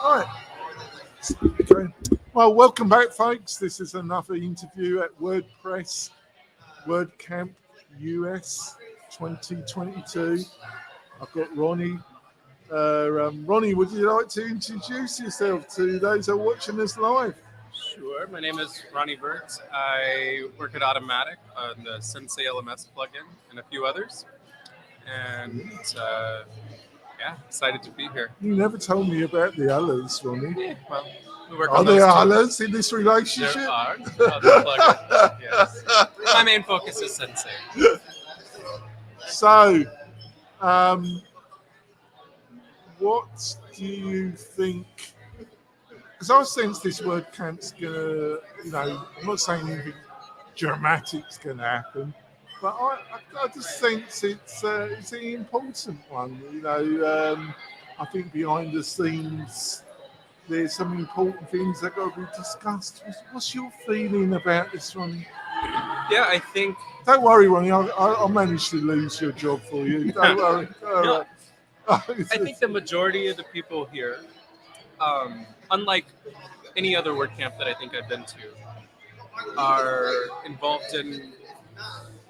Right. Okay. Well, welcome back, folks. This is another interview at WordPress WordCampUSA 2022. I've got Ronnie. Ronnie, would you like to introduce yourself to those who are watching us live? Sure. My name is Ronnie Burt. I work at Automatic on the Sensei LMS plugin and a few others. And excited to be here. You never told me about the others, Ronnie. Yeah, well, we work Are on those there too. others in this relationship? There are other plugins, yes. My main focus is Sensei. So, what do you think? Because I sense this WordCamp's gonna, I'm not saying anything dramatic's gonna happen, but I just sense it's an important one. I think behind the scenes there's some important things that got to be discussed. What's your feeling about this, Ronnie? Yeah, I think. Don't worry, Ronnie. I'll manage to lose your job for you. Don't worry. No, I think the majority of the people here, unlike any other WordCamp that I think I've been to, are involved in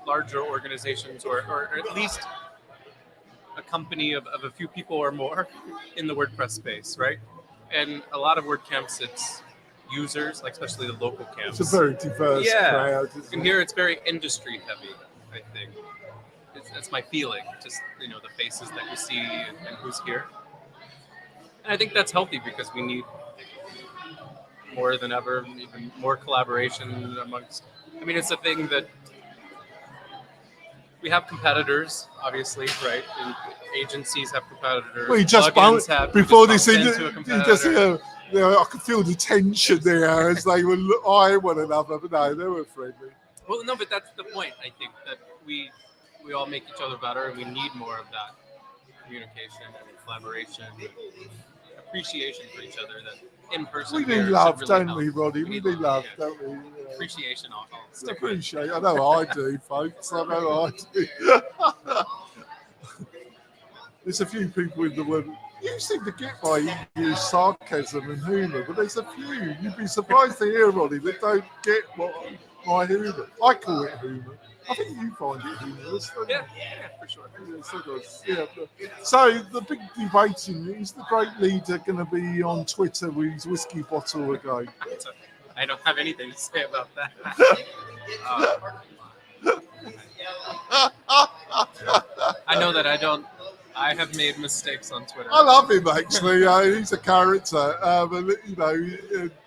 larger organizations or at least a company of a few people or more in the WordPress space, right? And a lot of WordCamps, it's users, like especially the local camps. It's a very diverse crowd. And here it's very industry heavy, I think. That's my feeling, just the faces that you see and who's here. And I think that's healthy because we need more than ever, even more collaboration amongst. It's a thing that we have competitors, obviously, right? And agencies have competitors. Well, you just before this I could feel the tension there as they were eyeing one another, but no, they were friendly. Well, no, but that's the point. I think that we all make each other better, and we need more of that communication and collaboration, appreciation for each other. That in person. We need love, don't we, Roddy? We need love, don't we? Yeah. Appreciation. I'll stick appreciate. I know I do, folks. I know I do. There's a few people in the world. You seem to get my English sarcasm and humour, but there's a few. You'd be surprised to hear, Roddy, that don't get my humour. I call it humour. I think you find it humorous. Yeah, for sure. Yeah. So the big debating is the great leader going to be on Twitter with his whiskey bottle again? I don't have anything to say about that. I know that I have made mistakes on Twitter. I love him actually. He's a character,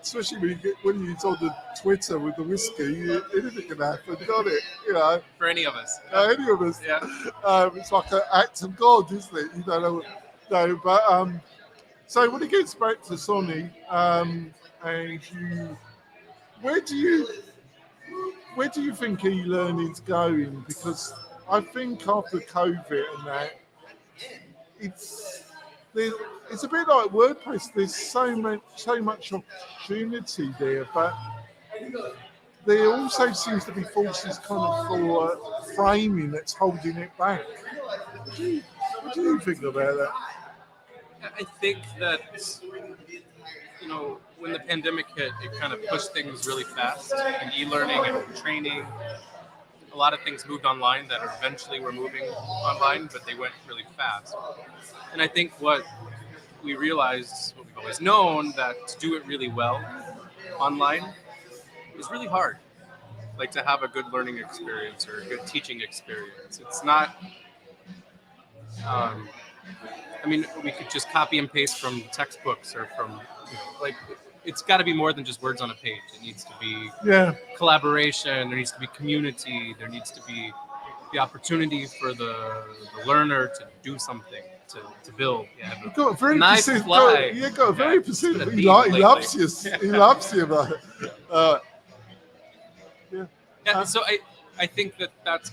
especially when he's on the Twitter with the whiskey. Anything can happen, can't it? For any of us. Any of us. Yeah. It's like an act of God, isn't it? You don't know. No, but so when it gets back to Sonny, and where do you think e-learning's going? Because I think after COVID and that. It's a bit like WordPress. There's so much opportunity there, but there also seems to be forces kind of for framing that's holding it back. What do you think about that? I think that when the pandemic hit, it kind of pushed things really fast, and e-learning and training. A lot of things moved online that eventually were moving online, but they went really fast. And I think what we realized, what we've always known, that to do it really well online is really hard. Like to have a good learning experience or a good teaching experience. It's not, we could just copy and paste from textbooks or from, it's got to be more than just words on a page. It needs to be collaboration. There needs to be community. There needs to be the opportunity for the learner to do something, to build. Yeah, you've got a very nice fly. You've got a very persistent. He loves you. He loves you. So I think that's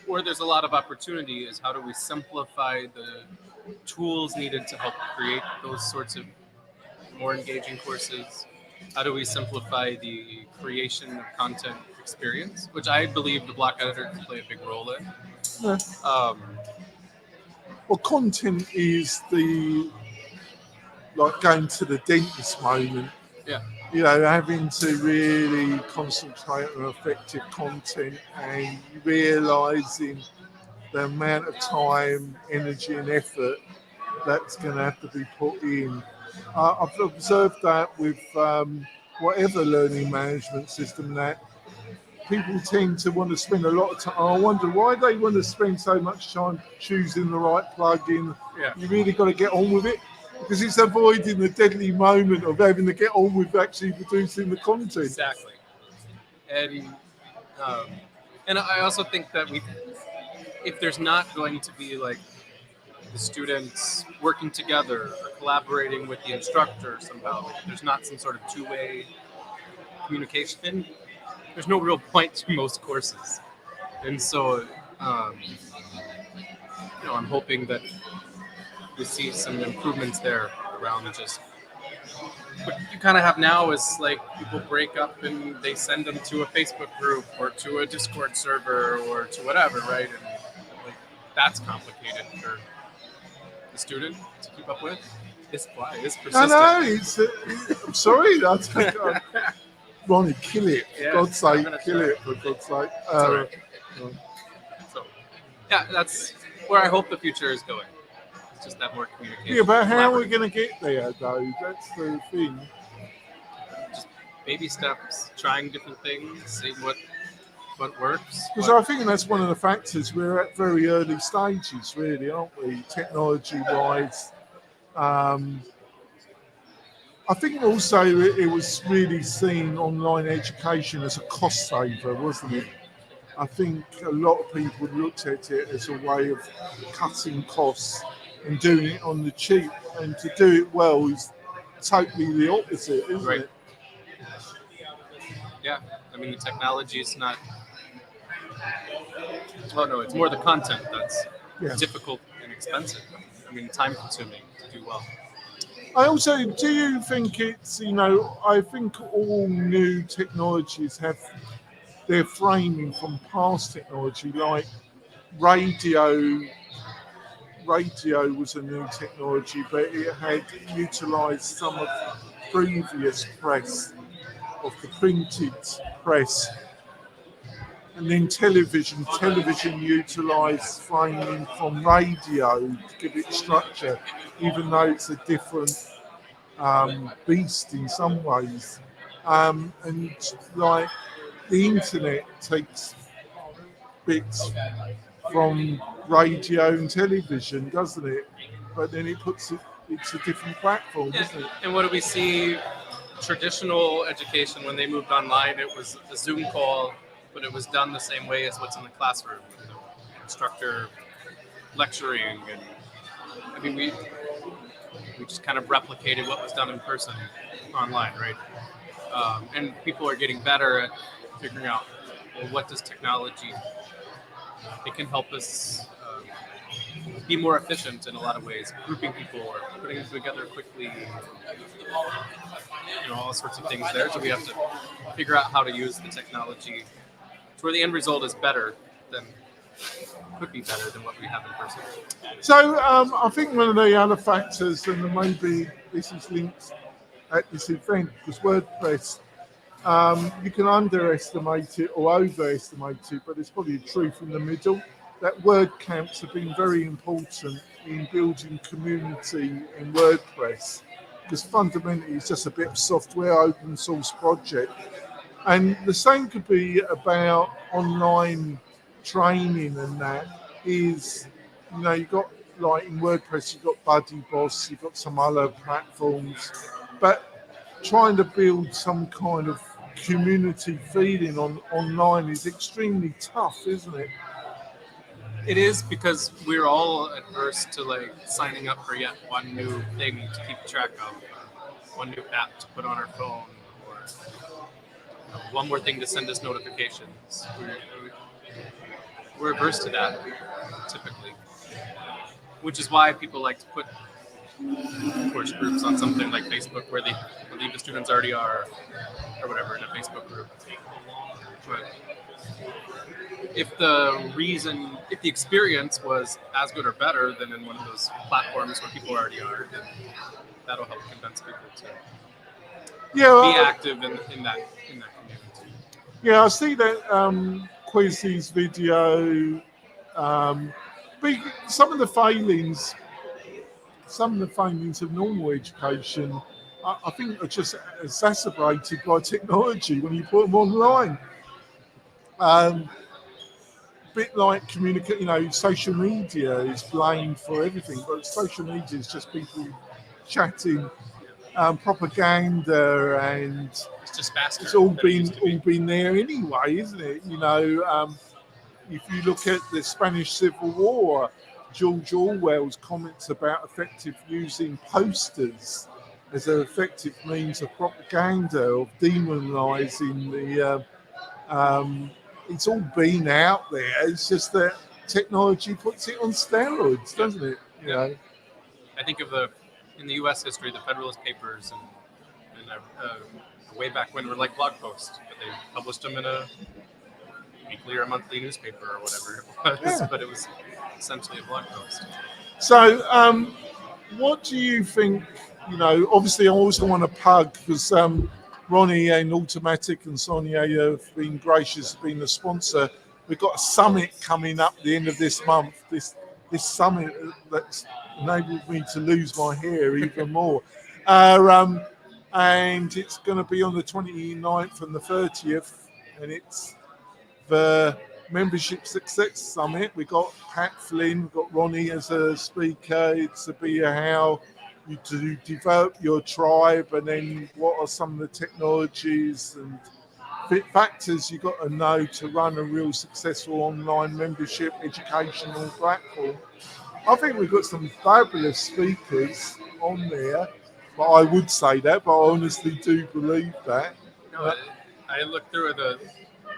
where there's a lot of opportunity. Is how do we simplify the tools needed to help create those sorts of more engaging courses? How do we simplify the creation of content experience, which I believe the block editor can play a big role in? Well, content is the like going to the dentist moment. Yeah. You know, having to really concentrate on effective content and realising the amount of time, energy and effort that's going to have to be put in. I've observed that with whatever learning management system, that people tend to want to spend a lot of time. I wonder why they want to spend so much time choosing the right plugin. Yeah. You really got to get on with it, because it's avoiding the deadly moment of having to get on with actually producing the content. Exactly. And I also think that if there's not going to be like the students working together or collaborating with the instructor somehow, like if there's not some sort of two-way communication, there's no real point to most courses. And so, I'm hoping that we see some improvements there around just what you kind of have now is like people break up and they send them to a Facebook group or to a Discord server or to whatever, right? And like that's complicated for the student to keep up with. It's persistent. I know. I'm sorry. That's Ronnie, kill it. For Yeah, God's sake, kill try. it. For God's sake. So, yeah, that's where I hope the future is going. It's just that more communication. Yeah, but how are we going to get there, though? That's the thing. Just baby steps, trying different things, seeing what works. Because I think that's one of the factors. We're at very early stages, really, aren't we? Technology-wise. I think also it was really seen online education as a cost saver, wasn't it? I think a lot of people looked at it as a way of cutting costs and doing it on the cheap. And to do it well is totally the opposite, isn't Right. it? Yeah, I mean the technology is not. Oh no, it's more the content that's difficult and expensive. I mean, time-consuming to do well. I also, do you think it's, I think all new technologies have their framing from past technology, like radio. Radio was a new technology, but it had utilised some of the previous press, of the printed press. And then television utilised framing from radio to give it structure, even though it's a different beast in some ways. And like the internet takes bits from radio and television, doesn't it? But then it's a different platform, isn't it? And what do we see? Traditional education, when they moved online, it was a Zoom call, but it was done the same way as what's in the classroom. The instructor lecturing, and I mean we just kind of replicated what was done in person online, right? And people are getting better at figuring out, well, what does technology? It can help us be more efficient in a lot of ways, grouping people or putting them together quickly, all sorts of things there. So we have to figure out how to use the technology to where the end result is could be better than what we have in person. So I think one of the other factors, and maybe this is linked at this event, because WordPress, you can underestimate it or overestimate it, but there's probably a truth in the middle, that WordCamps have been very important in building community in WordPress, because fundamentally it's just a bit of software, open source project. And the same could be about online training, and that is, you've got, like in WordPress, you've got Buddy Boss, you've got some other platforms, but trying to build some kind of community feeling online is extremely tough, isn't it? It is, because we're all adverse to like signing up for yet one new thing to keep track of, one new app to put on our phone, or one more thing to send us notifications. We're averse to that typically, which is why people like to put course groups on something like Facebook, where they believe the students already are, or whatever, in a Facebook group. But if the experience was as good or better than in one of those platforms where people already are, then that'll help convince people to Yeah, be active in that community. yeah, I see that quizzes video. But some of the failings of normal education, I think, are just exacerbated by technology when you put them online. Um, bit like social media is blamed for everything, but social media is just people chatting, propaganda, and It's just faster. it's all than it used to be. been there anyway, isn't it? If you look at the Spanish Civil War, George Orwell's comments about effective using posters as an effective means of propaganda, of demonising the. It's all been out there. It's just that technology puts it on steroids, doesn't it? You know? I think of in the U.S. history, the Federalist Papers and way back when were like blog posts, but they published them in a weekly or monthly newspaper or whatever it was, but it was essentially a blog post. So, what do you think? Obviously, I also want to plug because Ronnie and Automatic and Sonia have been gracious, being a sponsor. We've got a summit coming up the end of this month. This summit that's enabled me to lose my hair even more. And it's going to be on the 29th and the 30th, and it's the Membership Success Summit. We've got Pat Flynn, we've got Ronnie as a speaker. It's about how you to develop your tribe, and then what are some of the technologies and factors you've got to know to run a real successful online membership educational platform. I think we've got some fabulous speakers on there, but I would say that, but I honestly do believe that. No, I looked through the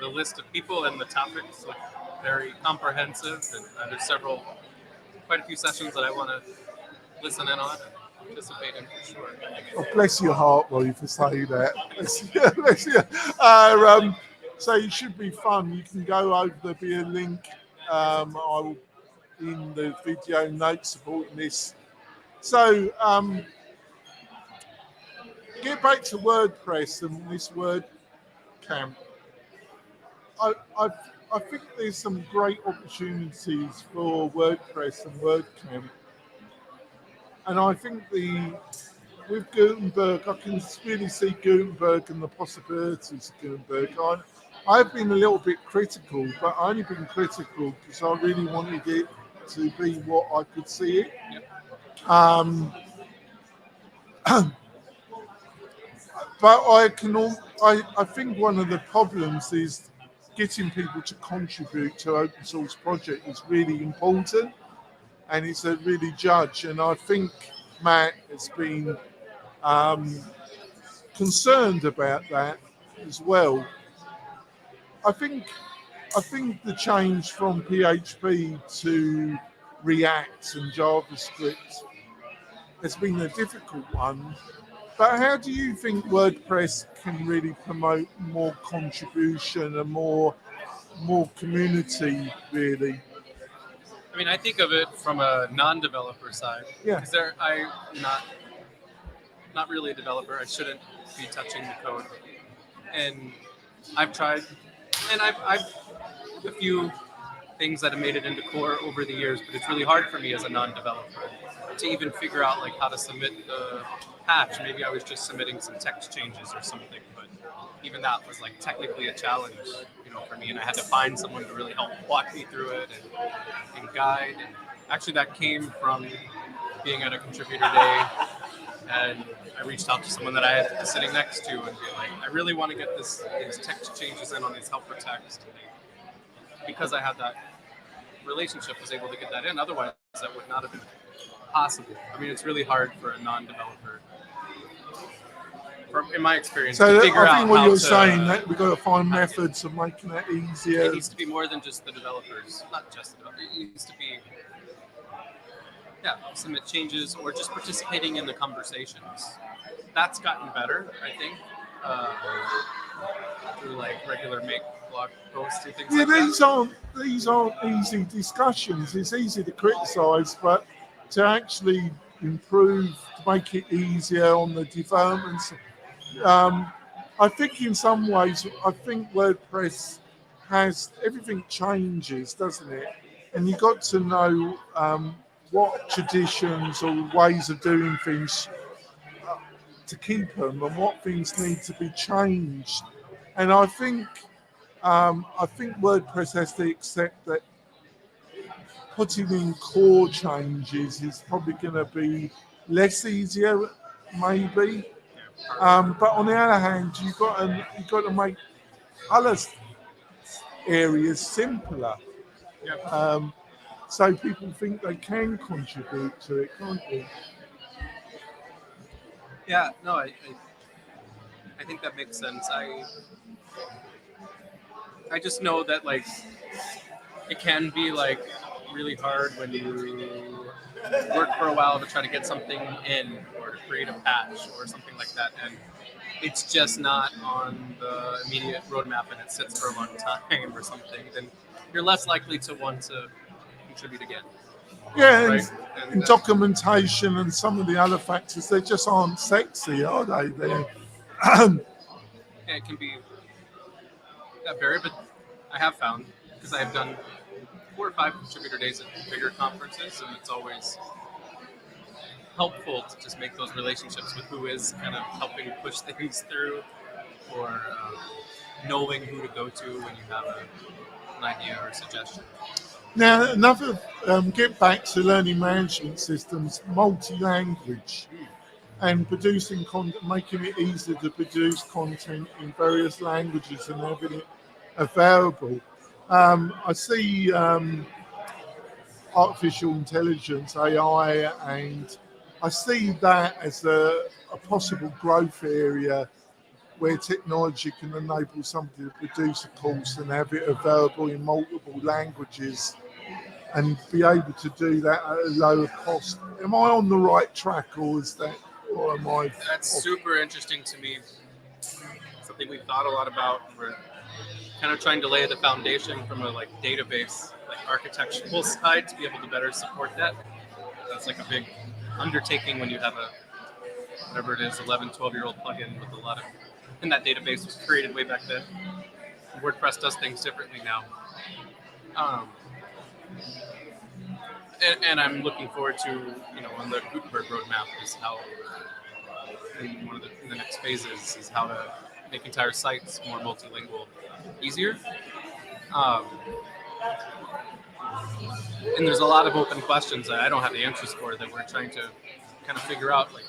list of people and the topics look very comprehensive, and there's quite a few sessions that I want to listen in on and participate in for sure. Oh, bless your heart, Roy, for saying that. Bless you. So it should be fun. You can go over, there'll be a link in the video notes supporting this. So get back to WordPress and this WordCamp. I think there's some great opportunities for WordPress and WordCamp. And I think with Gutenberg, I can really see Gutenberg and the possibilities of Gutenberg. I've been a little bit critical, but I've only been critical because I really wanted it to be what I could see it. But I think one of the problems is getting people to contribute to open source project is really important, and it's a really judge. And I think Matt has been concerned about that as well. I think the change from PHP to React and JavaScript has been a difficult one. But how do you think WordPress can really promote more contribution and more community, really? I mean, I think of it from a non-developer side. Yeah. Because I'm not really a developer. I shouldn't be touching the code. And I've tried, and I've a few things that have made it into core over the years, but it's really hard for me as a non-developer to even figure out like how to submit the patch. Maybe I was just submitting some text changes or something, but even that was like technically a challenge, for me, and I had to find someone to really help walk me through it and guide. And actually, that came from being at a contributor day, and I reached out to someone that I had sitting next to and be like, I really want to get these text changes in on these helper text. And because I had that relationship, was able to get that in. Otherwise, that would not have been possible. I mean, it's really hard for a non-developer, in my experience, to figure out I think what you're saying saying that we've got to find methods of making that easier. It needs to be more than just the developers, not just the developers. It needs to be, submit changes or just participating in the conversations. That's gotten better, I think, through like regular make blog posts and things like that. These aren't easy discussions. It's easy to criticise, but to actually improve, to make it easier on the developments. I think in some ways, I think WordPress has, everything changes, doesn't it? And you've got to know what traditions or ways of doing things to keep them and what things need to be changed. And I think WordPress has to accept that putting in core changes is probably going to be less easier, maybe. But on the other hand, you've got to make other areas simpler, so people think they can contribute to it, can't you? Yeah, no, I think that makes sense. I just know that like it can be like really hard when you work for a while to try to get something in or to create a patch or something like that, and it's just not on the immediate roadmap and it sits for a long time or something, then you're less likely to want to contribute again. Yeah, right? and documentation and some of the other factors, they just aren't sexy, are they? Yeah, it can be that varied, but I have found, because I have done 4 or 5 contributor days at bigger conferences, and it's always helpful to just make those relationships with who is kind of helping push things through, or knowing who to go to when you have an idea or a suggestion. Now, another get back to learning management systems, multi-language, and producing content, making it easier to produce content in various languages and having it available. I see artificial intelligence, AI, and I see that as a possible growth area where technology can enable somebody to produce a course and have it available in multiple languages and be able to do that at a lower cost. Am I on the right track, or is that, or am I? That's super interesting to me. Something we've thought a lot about. We're kind of trying to lay the foundation from a like database, like architectural side, to be able to better support that. That's like a big undertaking when you have a whatever it is, 11, 12-year-old plugin with a lot of, and that database was created way back then. WordPress does things differently now. And I'm looking forward to, on the Gutenberg roadmap is how, in the next phases, is how to make entire sites more multilingual, easier. And there's a lot of open questions that I don't have the answers for that we're trying to kind of figure out. Like,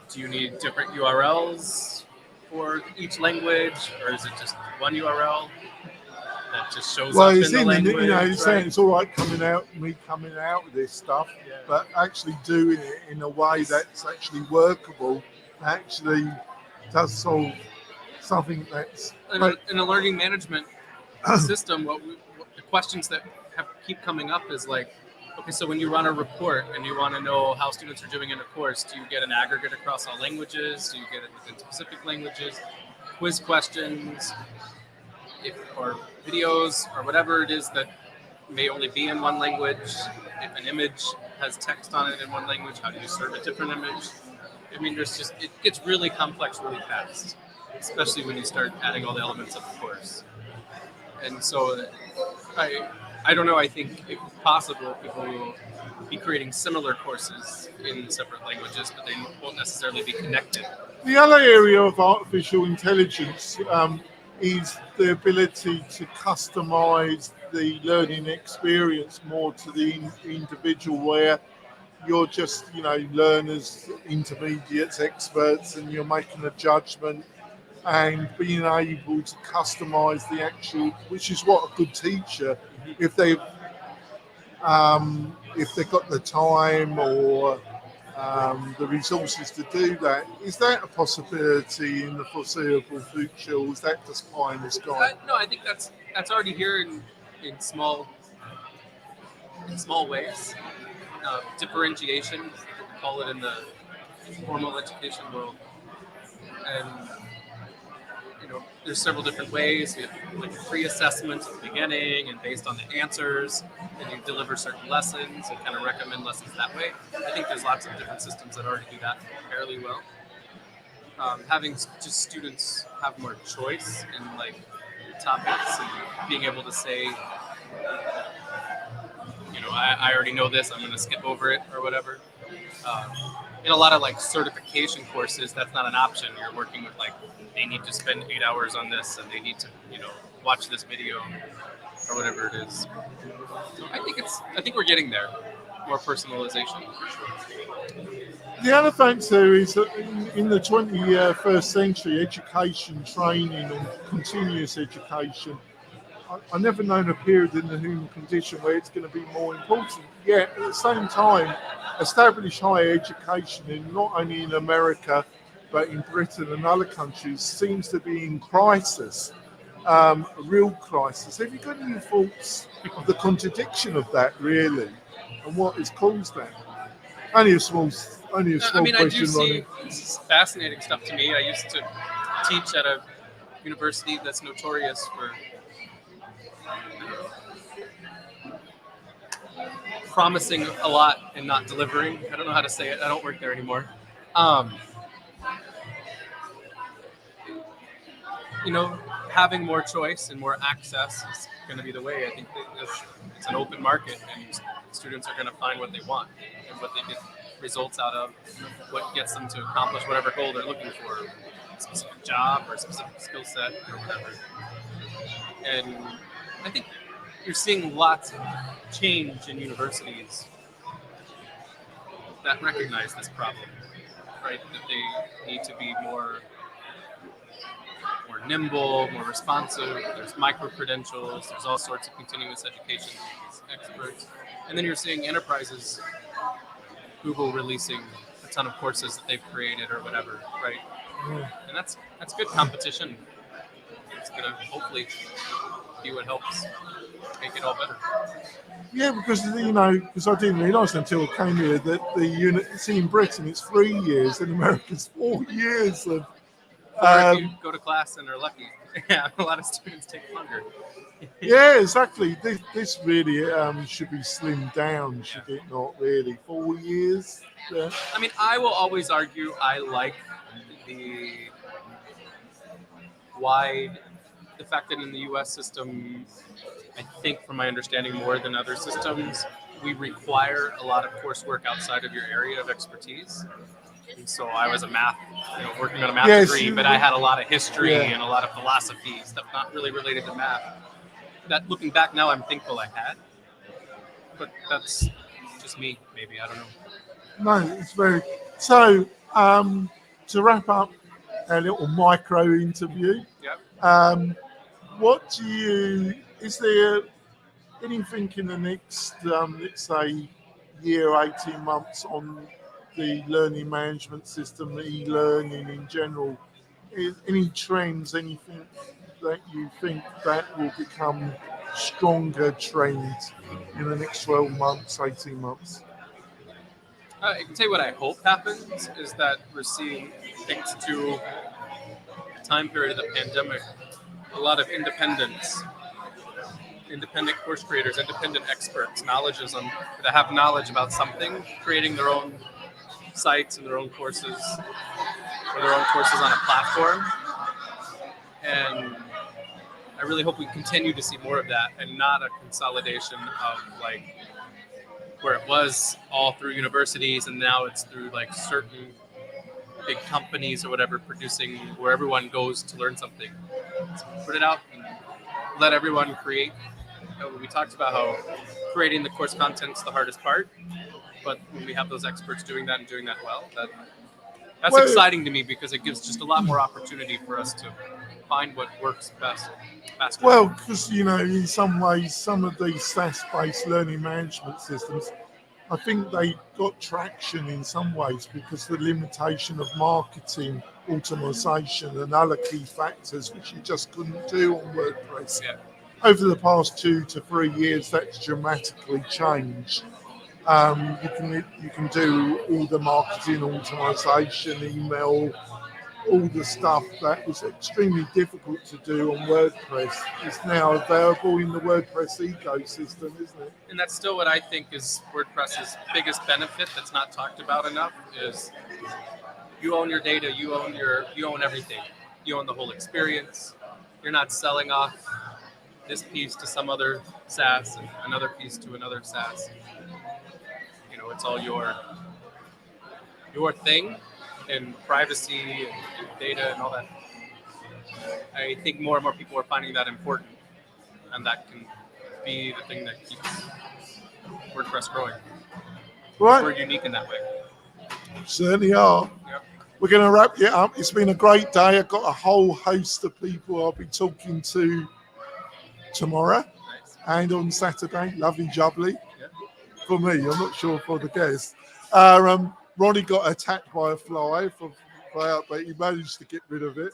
do you need different URLs for each language, or is it just one URL that just shows up in the language? You're saying it's all right coming out with this stuff, but actually doing it in a way that's actually workable, actually does solve something that's... In a learning management system, what the questions that keep coming up is like, okay, so when you run a report and you want to know how students are doing in a course, do you get an aggregate across all languages? Do you get it within specific languages? Quiz questions, or videos, or whatever it is that may only be in one language. If an image has text on it in one language, how do you serve a different image? I mean, it gets really complex really fast, especially when you start adding all the elements of the course. And so I don't know, I think if possible, people will be creating similar courses in separate languages, but they won't necessarily be connected. The other area of artificial intelligence is the ability to customize the learning experience more to the individual, where you're just, learners, intermediates, experts, and you're making a judgment and being able to customize the actual, which is what a good teacher, if they've got the time or the resources to do that. Is that a possibility in the foreseeable future, or is that just pie in the sky? No, I think that's already here in small ways. Differentiation, we call it in the formal education world, and there's several different ways. You have like a pre-assessment at the beginning, and based on the answers, then you deliver certain lessons and kind of recommend lessons that way. I think there's lots of different systems that already do that fairly well. Having just students have more choice in like topics and being able to say, I already know this, I'm going to skip over it or whatever. In a lot of like certification courses, that's not an option. You're working with like, they need to spend 8 hours on this and they need to, watch this video or whatever it is. So I think we're getting there. More personalization. The other factor is that in the 21st century, education, training and continuous education, I've never known a period in the human condition where it's going to be more important. Yet at the same time, established higher education, not only in America, but in Britain and other countries, seems to be in crisis, a real crisis. Have you got any thoughts of the contradiction of that, really, and what has caused that? Only a small question, I do see, Ronnie. this is fascinating stuff to me. I used to teach at a university that's notorious for promising a lot and not delivering. I don't know how to say it. I don't work there anymore. Having more choice and more access is going to be the way. I think that it's an open market, and students are going to find what they want and what they get results out of, what gets them to accomplish whatever goal they're looking for, a specific job or a specific skill set or whatever. And I think you're seeing lots of change in universities that recognize this problem, right? That they need to be more nimble, more responsive. There's micro-credentials. There's all sorts of continuous education experts. And then you're seeing enterprises, Google releasing a ton of courses that they've created or whatever, right? And that's good competition. It's going to hopefully be what helps make it all better. Yeah, because because I didn't realise until I came here that in Britain it's 3 years, in America's 4 years. Or if you go to class and are lucky, yeah, a lot of students take longer. Yeah, exactly. This really should be slimmed down, should it not? Really, 4 years. Yeah. I will always argue I like the fact that in the U.S. system, I think from my understanding more than other systems, we require a lot of coursework outside of your area of expertise. And so I was working on a math degree, but I had a lot of history and a lot of philosophy, stuff not really related to math. That looking back now, I'm thankful I had. But that's just me, maybe. I don't know. No, it's very... So, to wrap up a little micro interview, is there anything in the next, let's say, year, 18 months on the learning management system, e-learning in general? Any trends, anything that you think that will become stronger trends in the next 12 months, 18 months? I can tell you what I hope happens is that we're seeing, thanks to the time period of the pandemic, a lot of independent course creators, independent experts, that have knowledge about something, creating their own sites and their own courses, or their own courses on a platform. And I really hope we continue to see more of that, and not a consolidation of like where it was all through universities and now it's through like certain big companies or whatever producing where everyone goes to learn something. So put it out and let everyone create. We talked about how creating the course content's the hardest part, but when we have those experts doing that and doing that well, that's exciting to me, because it gives just a lot more opportunity for us to find what works best faster. Well, because, in some ways, some of these SaaS-based learning management systems, I think they got traction in some ways because the limitation of marketing, automation, and other key factors, which you just couldn't do on WordPress. Yeah. Over the past 2 to 3 years, that's dramatically changed. You can do all the marketing, automation, email, all the stuff that was extremely difficult to do on WordPress is now available in the WordPress ecosystem, isn't it? And that's still what I think is WordPress's biggest benefit that's not talked about enough is you own your data, you own everything. You own the whole experience. You're not selling off this piece to some other SaaS and another piece to another SaaS. You know, it's all your thing, and privacy and data and all that. I think more and more people are finding that important, and that can be the thing that keeps WordPress growing. Right. We're unique in that way. Certainly are. Yep. We're going to wrap it up. It's been a great day. I've got a whole host of people I'll be talking to tomorrow Nice. and on Saturday. Lovely jubbly. Yep. For me, I'm not sure for the guests. Ronnie got attacked by a fly, but he managed to get rid of it.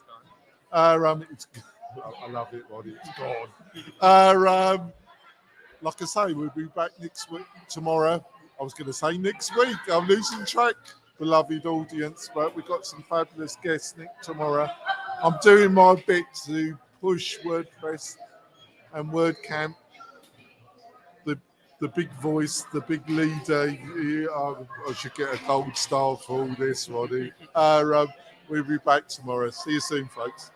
I love it, Ronnie. It's gone. Like I say, we'll be back next week, tomorrow. I was going to say next week. I'm losing track, beloved audience, but we've got some fabulous guests tomorrow. I'm doing my bit to push WordPress and WordCamp, the big voice, the big leader. I should get a gold star for all this, Ronnie. We'll be back tomorrow. See you soon, folks.